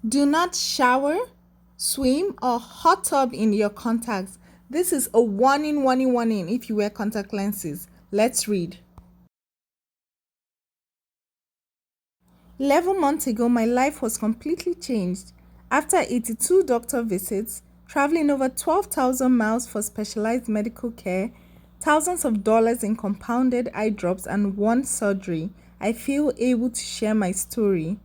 Do not shower, swim, or hot tub in your contacts. This is a warning, warning, warning if you wear contact lenses. Let's read. 11 months ago, my life was completely changed. After 82 doctor visits, traveling over 12,000 miles for specialized medical care, thousands of dollars in compounded eye drops, and one surgery, I feel able to share my story.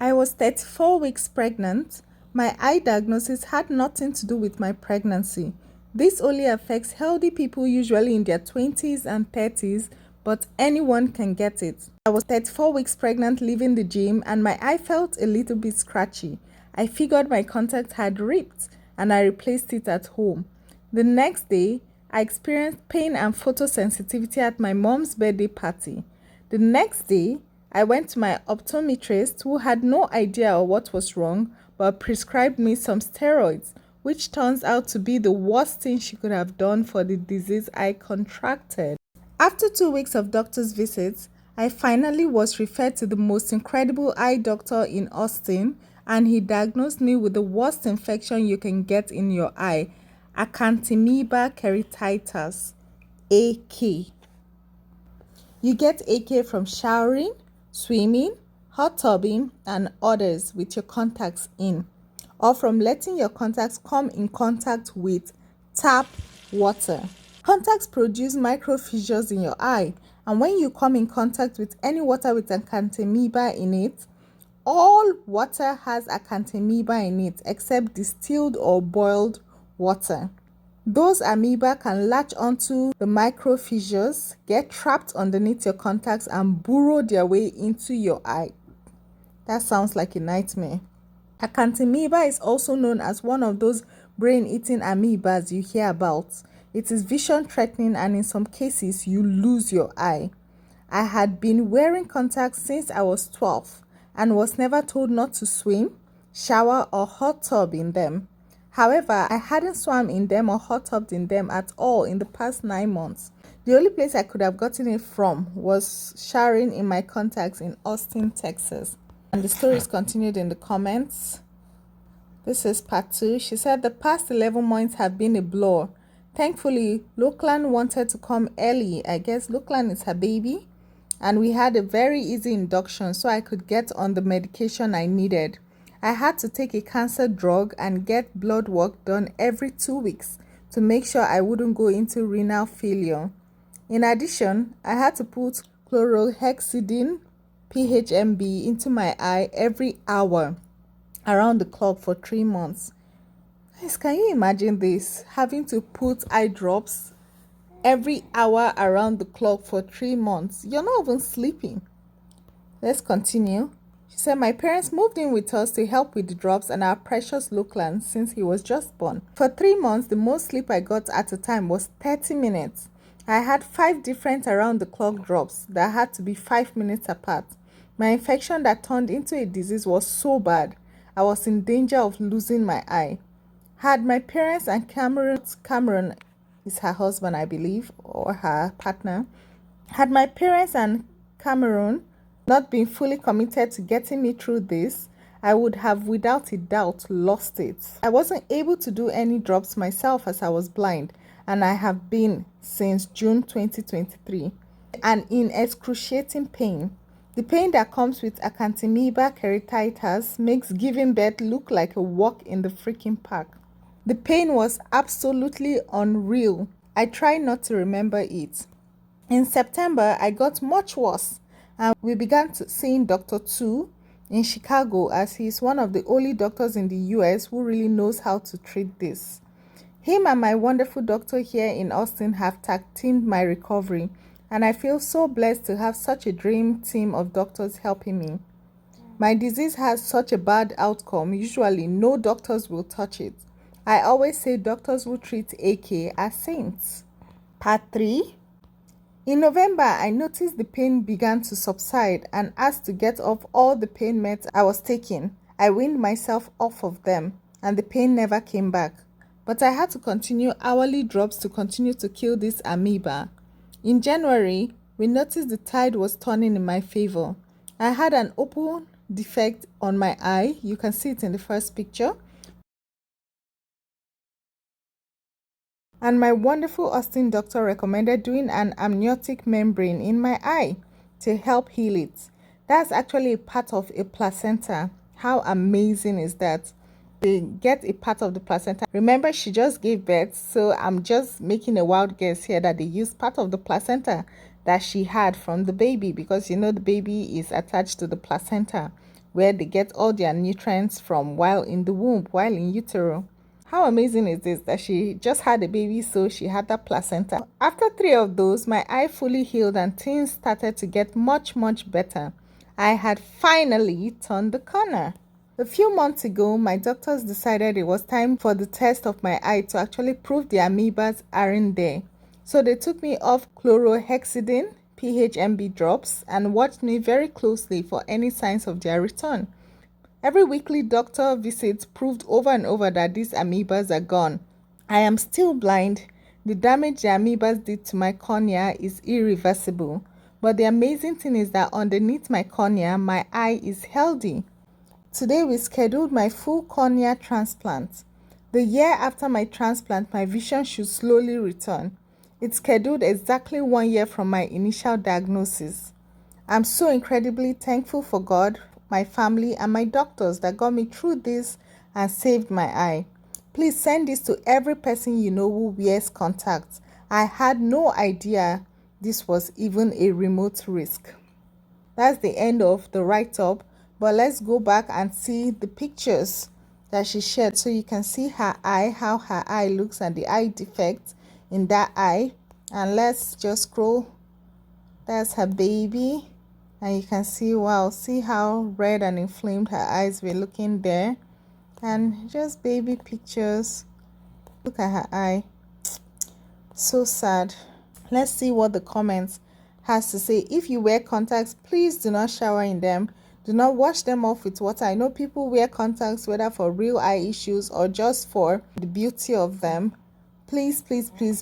I was 34 weeks pregnant. My eye diagnosis had nothing to do with my pregnancy. This only affects healthy people usually in their 20s and 30s, but anyone can get it. I was 34 weeks pregnant leaving the gym and my eye felt a little bit scratchy. I figured my contact had ripped and I replaced it at home. The next day, I experienced pain and photosensitivity at my mom's birthday party. The next day, I went to my optometrist who had no idea what was wrong but prescribed me some steroids, which turns out to be the worst thing she could have done for the disease I contracted. After 2 weeks of doctor's visits, I finally was referred to the most incredible eye doctor in Austin, and he diagnosed me with the worst infection you can get in your eye, Amoeba keratitis, AK. You get AK from showering, swimming, hot tubbing, and others with your contacts in, or from letting your contacts come in contact with tap water. Contacts produce micro fissures in your eye, and when you come in contact with any water with amoeba in it, all water has amoeba in it except distilled or boiled water. Those amoeba can latch onto the micro fissures, get trapped underneath your contacts, and burrow their way into your eye. That sounds like a nightmare. Amoeba is also known as one of those brain-eating amoebas you hear about. It is vision-threatening and in some cases you lose your eye. I had been wearing contacts since I was 12 and was never told not to swim, shower, or hot tub in them. However, I hadn't swum in them or hot tubbed in them at all in the past 9 months. The only place I could have gotten it from was showering in my contacts in Austin, Texas. And the story is continued in the comments. This is part 2. She said the past 11 months have been a blur. Thankfully, Lookland wanted to come early. I guess Lookland is her baby. And we had a very easy induction so I could get on the medication I needed. I had to take a cancer drug and get blood work done every 2 weeks to make sure I wouldn't go into renal failure. In addition, I had to put chlorhexidine PHMB into my eye every hour around the clock for 3 months. Guys, can you imagine this? Having to put eye drops every hour around the clock for 3 months. You're not even sleeping. Let's continue. She said, my parents moved in with us to help with the drops and our precious Lookland since he was just born. For 3 months, the most sleep I got at a time was 30 minutes. I had 5 different around-the-clock drops that had to be 5 minutes apart. My infection that turned into a disease was so bad, I was in danger of losing my eye. Had my parents and Cameron is her husband, I believe, or her partner. Had my parents and Cameron not been fully committed to getting me through this, I would have without a doubt lost it. I wasn't able to do any drops myself as I was blind, and I have been since June 2023, and in excruciating pain. The pain that comes with Amoeba keratitis makes giving birth look like a walk in the freaking park. The pain was absolutely unreal. I try not to remember it. In September, I got much worse, and we began seeing Dr. Tu in Chicago, as he is one of the only doctors in the US who really knows how to treat this. Him and my wonderful doctor here in Austin have tag-teamed my recovery, and I feel so blessed to have such a dream team of doctors helping me. My disease has such a bad outcome, usually no doctors will touch it. I always say doctors who treat AK are saints. Part 3. In November, I noticed the pain began to subside and asked to get off all the pain meds I was taking. I weaned myself off of them, and the pain never came back. But I had to continue hourly drops to continue to kill this amoeba. In January, we noticed the tide was turning in my favor. I had an open defect on my eye. You can see it in the first picture. And my wonderful Austin doctor recommended doing an amniotic membrane in my eye to help heal it. That's actually a part of a placenta. How amazing is that? They get a part of the placenta. Remember, she just gave birth, so I'm just making a wild guess here that they used part of the placenta that she had from the baby, because you know the baby is attached to the placenta where they get all their nutrients from while in the womb, while in utero. How amazing is this that she just had a baby, so she had that placenta. After 3 of those, my eye fully healed and things started to get much better. I had finally turned the corner. A few months ago, my doctors decided it was time for the test of my eye to actually prove the amoebas aren't there. So they took me off chlorhexidine, PHMB drops, and watched me very closely for any signs of their return. Every weekly doctor visit proved over and over that these amoebas are gone. I am still blind. The damage the amoebas did to my cornea is irreversible. But the amazing thing is that underneath my cornea, my eye is healthy. Today we scheduled my full cornea transplant. The year after my transplant, my vision should slowly return. It's scheduled exactly 1 year from my initial diagnosis. I'm so incredibly thankful for God, my family, and my doctors that got me through this and saved my eye. Please send this to every person you know who wears contacts. I had no idea this was even a remote risk. That's the end of the write-up, but let's go back and see the pictures that she shared so you can see her eye, how her eye looks and the eye defect in that eye. And let's just scroll. That's her baby, and you can see, wow, see how red and inflamed her eyes were looking there. And just baby pictures. Look at her eye. So sad. Let's see what the comments has to say. If you wear contacts, please do not shower in them. Do not wash them off with water. I know people wear contacts whether for real eye issues or just for the beauty of them. Please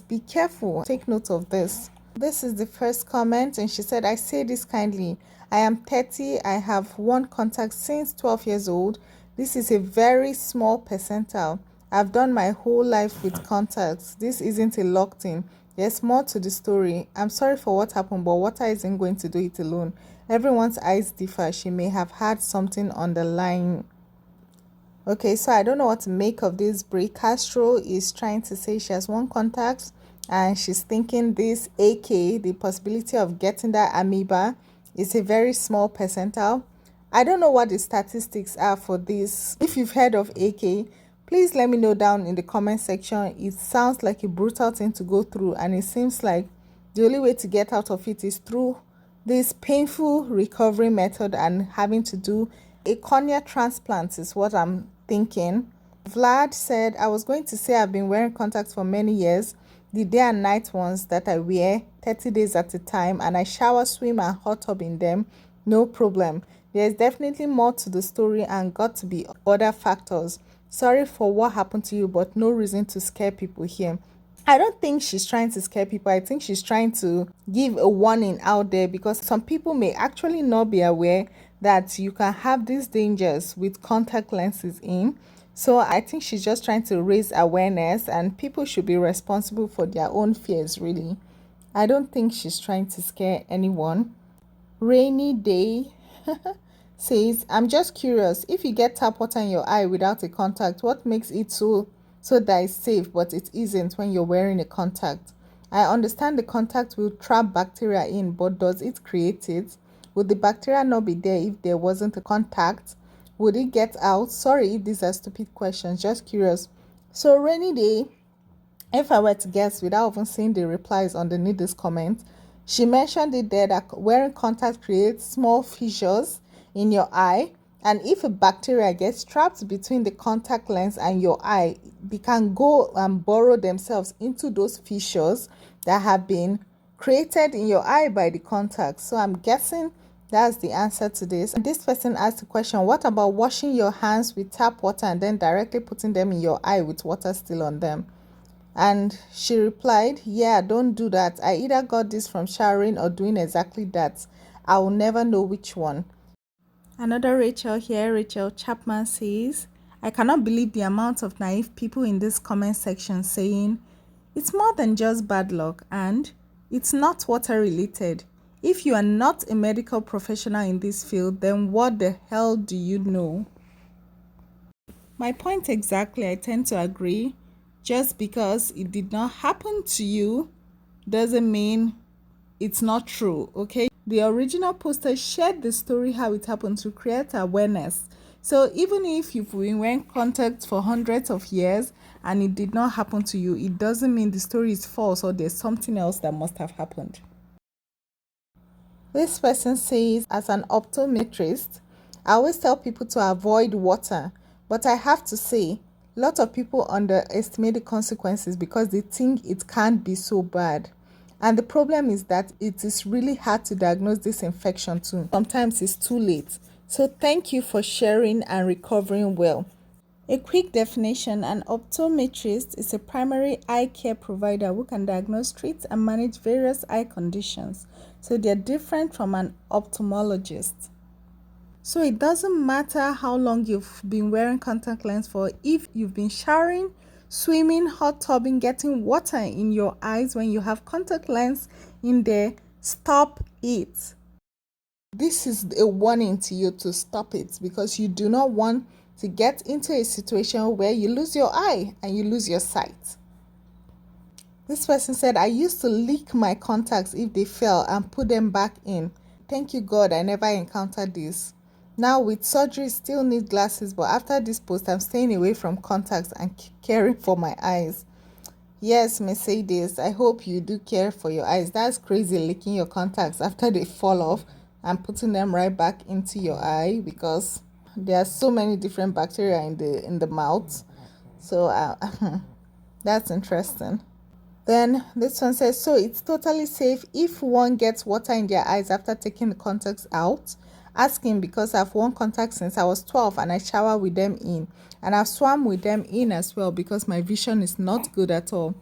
be careful. Take note of this. This is the first comment, and she said, I say this kindly. I am 30. I have worn contacts since 12 years old. This is a very small percentile. I've done my whole life with contacts. This isn't a locked in. There's more to the story. I'm sorry for what happened, but water isn't going to do it alone. Everyone's eyes differ. She may have had something underlying. Okay, so I don't know what to make of this. Brie Castro is trying to say she has one contact and she's thinking this AK, the possibility of getting that amoeba, is a very small percentile. I don't know what the statistics are for this. If you've heard of AK, please let me know down in the comment section. It sounds like a brutal thing to go through, and it seems like the only way to get out of it is through this painful recovery method and having to do a cornea transplant is what I'm thinking. Vlad said, I was going to say I've been wearing contacts for many years, the day and night ones that I wear 30 days at a time, and I shower, swim, and hot tub in them, no problem. There's definitely more to the story and got to be other factors. Sorry for what happened to you, but no reason to scare people here. I don't think she's trying to scare people. I think she's trying to give a warning out there, because some people may actually not be aware that you can have these dangers with contact lenses in. So I think she's just trying to raise awareness, and people should be responsible for their own fears, really. I don't think she's trying to scare anyone. Rainy Day says, I'm just curious, if you get tap water in your eye without a contact, what makes it so that it's safe but it isn't when you're wearing a contact? I understand the contact will trap bacteria in, but does it create it? Would the bacteria not be there if there wasn't a contact? Would it get out? Sorry if these are stupid questions, just curious. So Rainy Day, if I were to guess without even seeing the replies underneath this comment, she mentioned it there that wearing contact creates small fissures in your eye, and if a bacteria gets trapped between the contact lens and your eye, they can go and burrow themselves into those fissures that have been created in your eye by the contact. So I'm guessing that's the answer to this. And this person asked the question, what about washing your hands with tap water and then directly putting them in your eye with water still on them? And she replied, yeah, don't do that. I either got this from showering or doing exactly that. I will never know which one. Another Rachel here, Rachel Chapman says, I cannot believe the amount of naive people in this comment section saying, it's more than just bad luck and it's not water related. If you are not a medical professional in this field, then what the hell do you know? My point exactly, I tend to agree. Just because it did not happen to you doesn't mean it's not true, okay? The original poster shared the story how it happened to create awareness. So even if you've been wearing contacts for hundreds of years and it did not happen to you, it doesn't mean the story is false or there's something else that must have happened. This person says, as an optometrist, I always tell people to avoid water, but I have to say, a lot of people underestimate the consequences because they think it can't be so bad. And the problem is that it is really hard to diagnose this infection too. Sometimes it's too late. So thank you for sharing and recovering well. A quick definition: an optometrist is a primary eye care provider who can diagnose, treat, and manage various eye conditions. So they're different from an ophthalmologist. So it doesn't matter how long you've been wearing contact lens for. If you've been showering, swimming, hot tubbing, getting water in your eyes when you have contact lens in there, stop it. This is a warning to you to stop it, because you do not want to get into a situation where you lose your eye and you lose your sight. This person said, I used to lick my contacts if they fell and put them back in. Thank you God I never encountered this. Now with surgery still need glasses, but after this post I'm staying away from contacts and caring for my eyes. Yes, Mercedes, I hope you do care for your eyes. That's crazy, licking your contacts after they fall off and putting them right back into your eye, because there are so many different bacteria in the mouth. So that's interesting. Then this one says, so it's totally safe if one gets water in their eyes after taking the contacts out? Asking because I've worn contacts since I was 12 and I shower with them in. And I've swam with them in as well because my vision is not good at all.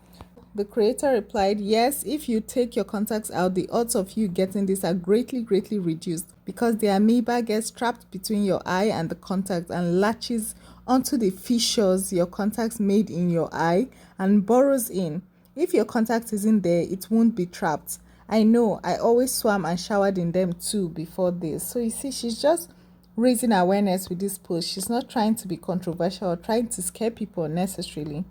The creator replied, yes, if you take your contacts out, the odds of you getting this are greatly reduced, because the amoeba gets trapped between your eye and the contact and latches onto the fissures your contacts made in your eye and burrows in. If your contact isn't there, it won't be trapped. I know, I always swam and showered in them too before this. So you see, she's just raising awareness with this post. She's not trying to be controversial or trying to scare people unnecessarily.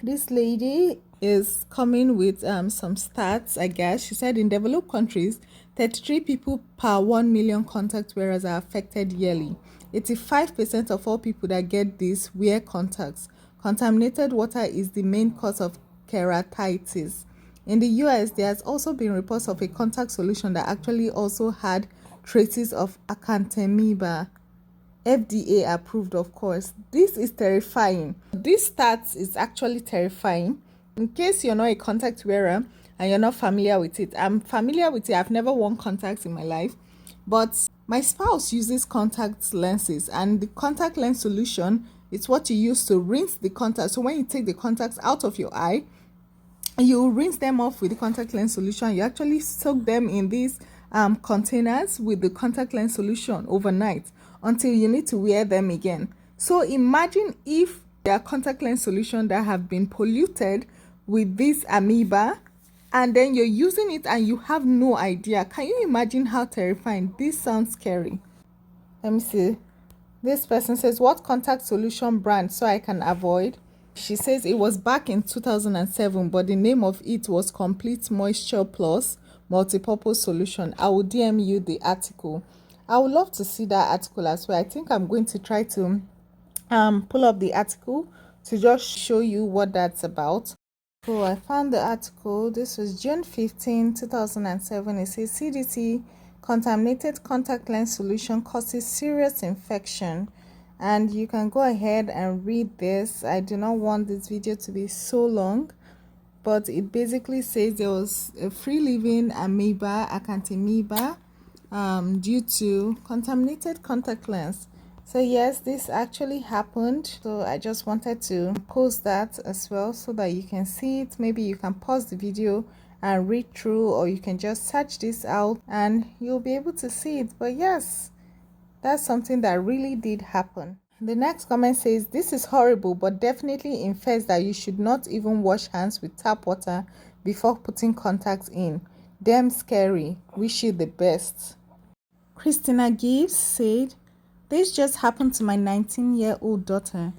This lady is coming with some stats, I guess. She said in developed countries, 33 people per 1 million contact wearers are affected yearly. 85% of all people that get this wear contacts. Contaminated water is the main cause of keratitis. In the US, there has also been reports of a contact solution that actually also had traces of Amoeba. FDA approved, of course. This is terrifying. This stats is actually terrifying. In case you're not a contact wearer and you're not familiar with it, I'm familiar with it. I've never worn contacts in my life, but my spouse uses contact lenses, and the contact lens solution is what you use to rinse the contacts. So when you take the contacts out of your eye, you rinse them off with the contact lens solution. You actually soak them in these containers with the contact lens solution overnight until you need to wear them again. So imagine if there are contact lens solution that have been polluted with this amoeba, and then you're using it and you have no idea. Can you imagine how terrifying? This sounds scary. Let me see. This person says, what contact solution brand so I can avoid? She says it was back in 2007, but the name of it was Complete Moisture Plus Multipurpose Solution. I will DM you the article. I would love to see that article as well. I think I'm going to try to pull up the article to just show you what that's about. So I found the article. This was June 15, 2007. It says CDC contaminated contact lens solution causes serious infection. And you can go ahead and read this. I do not want this video to be so long, but it basically says there was a free-living amoeba, acanthamoeba, due to contaminated contact lens. So yes, this actually happened. So I just wanted to post that as well so that you can see it. Maybe you can pause the video and read through, or you can just search this out and you'll be able to see it. But yes, That's something that really did happen. The next comment says, this is horrible, but definitely infers that you should not even wash hands with tap water before putting contacts in. Damn scary. Wish you the best. Christina Gibbs said, this just happened to my 19-year-old daughter.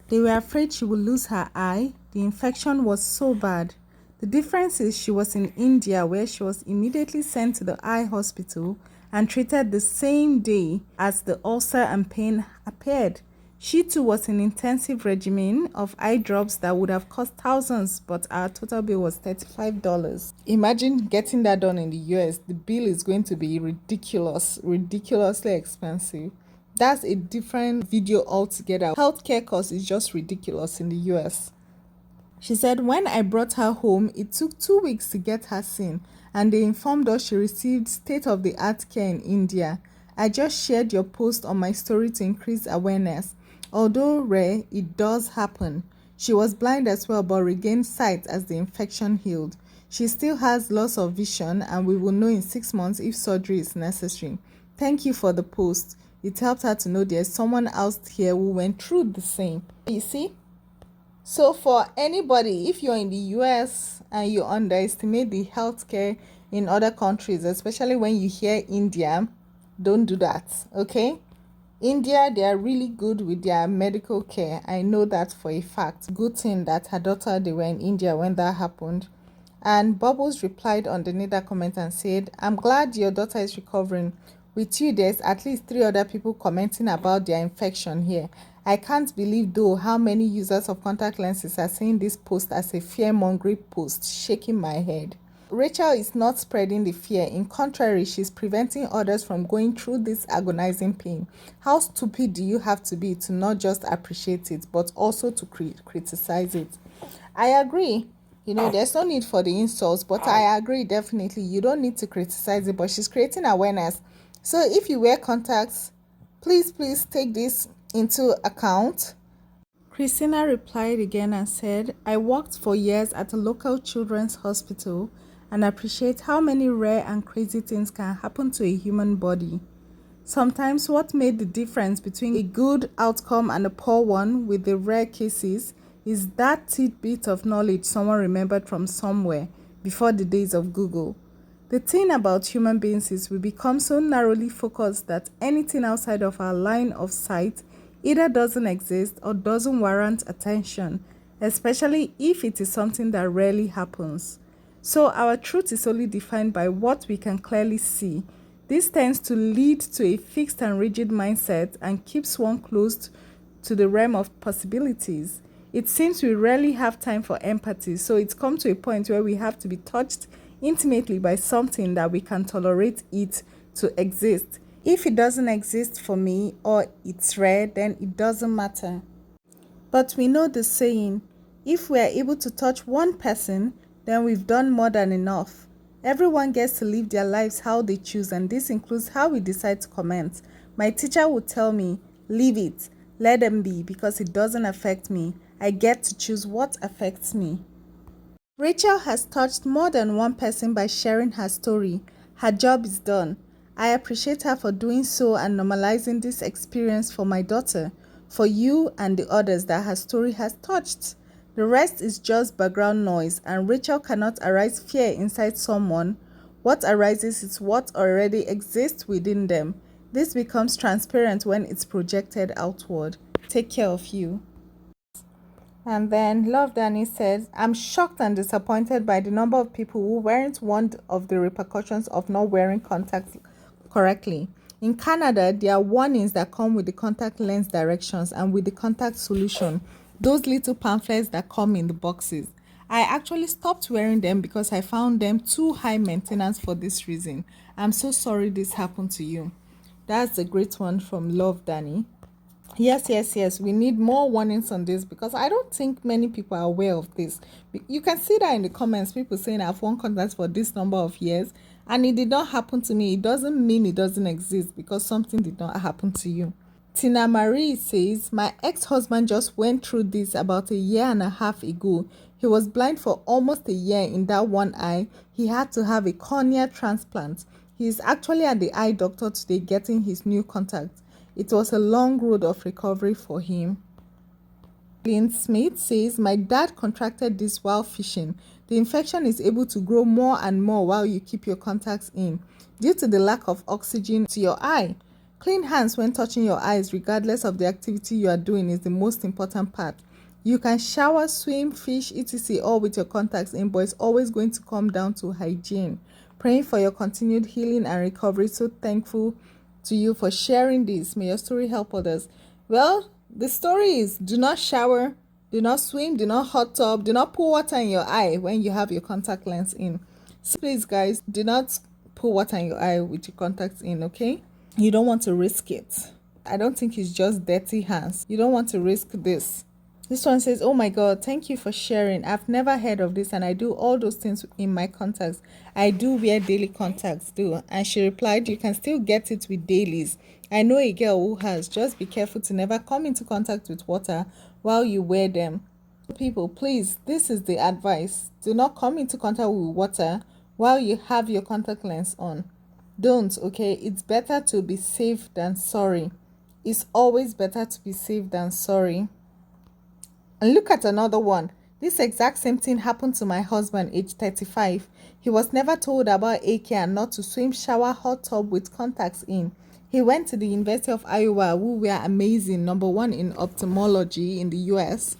They were afraid she would lose her eye. The infection was so bad. The difference is she was in India, where she was immediately sent to the eye hospital and treated the same day as the ulcer and pain appeared. She too was in intensive regimen of eye drops that would have cost thousands, but our total bill was $35. Imagine getting that done in the US. The bill is going to be ridiculously expensive. That's a different video altogether. Healthcare cost is just ridiculous in the US. She said, when I brought her home, it took 2 weeks to get her seen, and they informed us she received state-of-the-art care in India. I just shared your post on my story to increase awareness. Although rare, it does happen. She was blind as well, but regained sight as the infection healed. She still has loss of vision, and we will know in 6 months if surgery is necessary. Thank you for the post. It helped her to know there's someone else here who went through the same. You see? So for anybody, if you're in the US and you underestimate the healthcare in other countries, especially when you hear India, don't do that, okay? India, they are really good with their medical care. I know that for a fact. Good thing that her daughter, they were in India when that happened. And Bubbles replied on the NIDA comment and said, I'm glad your daughter is recovering. With you, there's at least 3 other people commenting about their infection here. I can't believe, though, how many users of contact lenses are seeing this post as a fear-mongering post. Shaking my head. Rachel is not spreading the fear. In contrary, she's preventing others from going through this agonizing pain. How stupid do you have to be to not just appreciate it, but also to criticize it? I agree. There's no need for the insults, but I agree definitely. You don't need to criticize it, but she's creating awareness. So if you wear contacts, please take this into account. Christina replied again and said, I worked for years at a local children's hospital and appreciate how many rare and crazy things can happen to a human body. Sometimes what made the difference between a good outcome and a poor one with the rare cases is that tidbit of knowledge someone remembered from somewhere before the days of Google. The thing about human beings is we become so narrowly focused that anything outside of our line of sight either doesn't exist or doesn't warrant attention, especially if it is something that rarely happens. So our truth is only defined by what we can clearly see. This tends to lead to a fixed and rigid mindset and keeps one closed to the realm of possibilities. It seems we rarely have time for empathy, so it's come to a point where we have to be touched intimately by something that we can tolerate it to exist. If it doesn't exist for me or it's rare, then it doesn't matter. But we know the saying, if we are able to touch one person, then we've done more than enough. Everyone gets to live their lives how they choose, and this includes how we decide to comment. My teacher would tell me, leave it, let them be, because it doesn't affect me. I get to choose what affects me. Rachel has touched more than one person by sharing her story. Her job is done. I appreciate her for doing so and normalizing this experience for my daughter, for you and the others that her story has touched. The rest is just background noise, and Rachel cannot arise fear inside someone. What arises is what already exists within them. This becomes transparent when it's projected outward. Take care of you. And then Love Danny says, I'm shocked and disappointed by the number of people who weren't warned of the repercussions of not wearing contacts correctly. In Canada, there are warnings that come with the contact lens directions and with the contact solution, those little pamphlets that come in the boxes. I actually stopped wearing them because I found them too high maintenance for this reason. I'm so sorry this happened to you. That's a great one from Love Danny. Yes. We need more warnings on this because I don't think many people are aware of this. You can see that in the comments, people saying I've worn contacts for this number of years and it did not happen to me. It doesn't mean it doesn't exist because something did not happen to you. Tina Marie says, my ex-husband just went through this about a year and a half ago. He was blind for almost a year in that one eye. He had to have a cornea transplant. He is actually at the eye doctor today getting his new contact. It was a long road of recovery for him. Clint Smith says, my dad contracted this while fishing. The infection is able to grow more and more while you keep your contacts in, due to the lack of oxygen to your eye. Clean hands when touching your eyes, regardless of the activity you are doing, is the most important part. You can shower, swim, fish, etc. all with your contacts in, but it's always going to come down to hygiene. Praying for your continued healing and recovery. So thankful to you for sharing this. May your story help others. Well, the story is, do not shower, do not swim, do not hot tub, do not pour water in your eye when you have your contact lens in. So please, guys, do not pour water in your eye with your contacts in, okay? You don't want to risk it. I don't think it's just dirty hands. You don't want to risk this. This one says, oh my God, thank you for sharing. I've never heard of this and I do all those things in my contacts. I do wear daily contacts too. And she replied, you can still get it with dailies. I know a girl who has. Just be careful to never come into contact with water while you wear them. People, please, this is the advice. Do not come into contact with water while you have your contact lens on. Don't, okay? It's better to be safe than sorry. It's always better to be safe than sorry. And look at another one. This exact same thing happened to my husband, age 35. He was never told about AK and not to swim, shower, hot tub with contacts in. He went to the University of Iowa, who were amazing, #1 in ophthalmology in the US.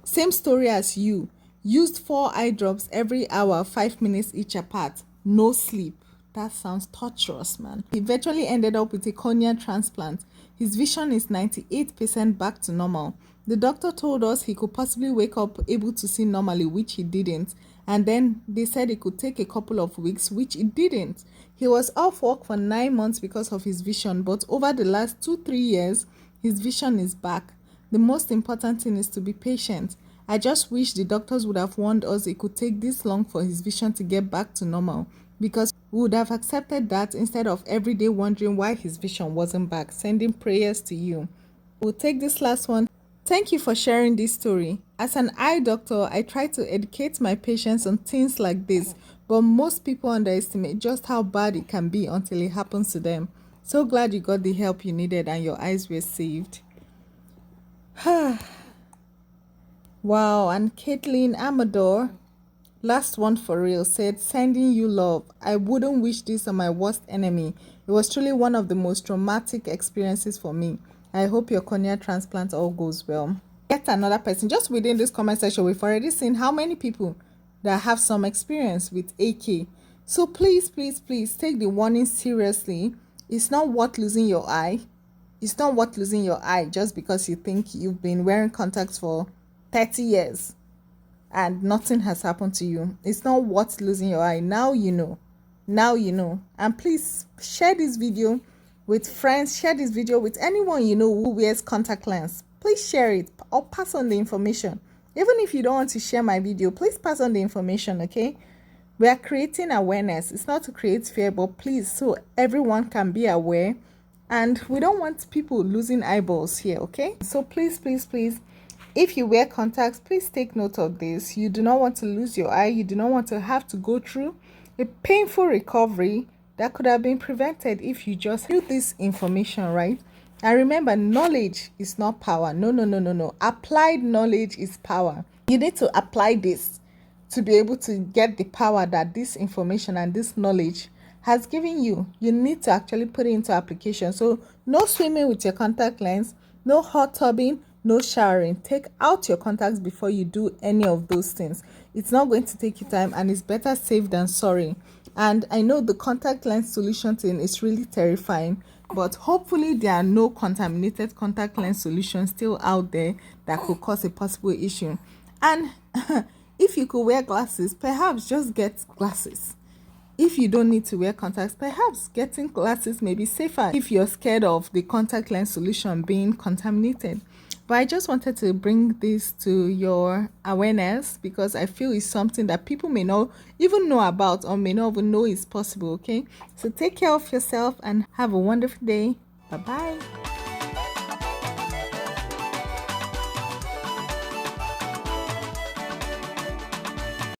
Same story as you. Used 4 eye drops every hour, 5 minutes each apart. No sleep. That sounds torturous, man. He eventually ended up with a cornea transplant. His vision is 98% back to normal. The doctor told us he could possibly wake up able to see normally, which he didn't. And then they said it could take a couple of weeks, which it didn't. He was off work for 9 months because of his vision, but over the last 2-3 years, his vision is back. The most important thing is to be patient. I just wish the doctors would have warned us it could take this long for his vision to get back to normal, because we would have accepted that instead of every day wondering why his vision wasn't back. Sending prayers to you. We'll take this last one. Thank you for sharing this story. As an eye doctor, I try to educate my patients on things like this, but most people underestimate just how bad it can be until it happens to them. So glad you got the help you needed and your eyes were saved. Wow, and Caitlin Amador, last one for real, said, sending you love. I wouldn't wish this on my worst enemy. It was truly one of the most traumatic experiences for me. I hope your cornea transplant all goes well. Get another person. Just within this comment section, we've already seen how many people that have some experience with AK. So please, please, please take the warning seriously. It's not worth losing your eye. It's not worth losing your eye just because you think you've been wearing contacts for 30 years and nothing has happened to you. It's not worth losing your eye. Now you know. Now you know. And please share this video with friends. Share this video with anyone you know who wears contact lens. Please share it or pass on the information. Even if you don't want to share my video, please pass on the information, okay? We are creating awareness. It's not to create fear, but please, so everyone can be aware. And we don't want people losing eyeballs here, okay? So please, please, please, if you wear contacts, please take note of this. You do not want to lose your eye. You do not want to have to go through a painful recovery that could have been prevented if you just knew this information, right? And remember, knowledge is not power. No, no, no, no, no. Applied knowledge is power. You need to apply this to be able to get the power that this information and this knowledge has given you. You need to actually put it into application. So no swimming with your contact lens, no hot tubbing, no showering. Take out your contacts before you do any of those things. It's not going to take you time, and it's better safe than sorry. And I know the contact lens solution thing is really terrifying, but hopefully there are no contaminated contact lens solutions still out there that could cause a possible issue. And if you could wear glasses, perhaps just get glasses. If you don't need to wear contacts, perhaps getting glasses may be safer if you're scared of the contact lens solution being contaminated. But I just wanted to bring this to your awareness because I feel it's something that people may not even know about or may not even know is possible, okay? So take care of yourself and have a wonderful day. Bye-bye.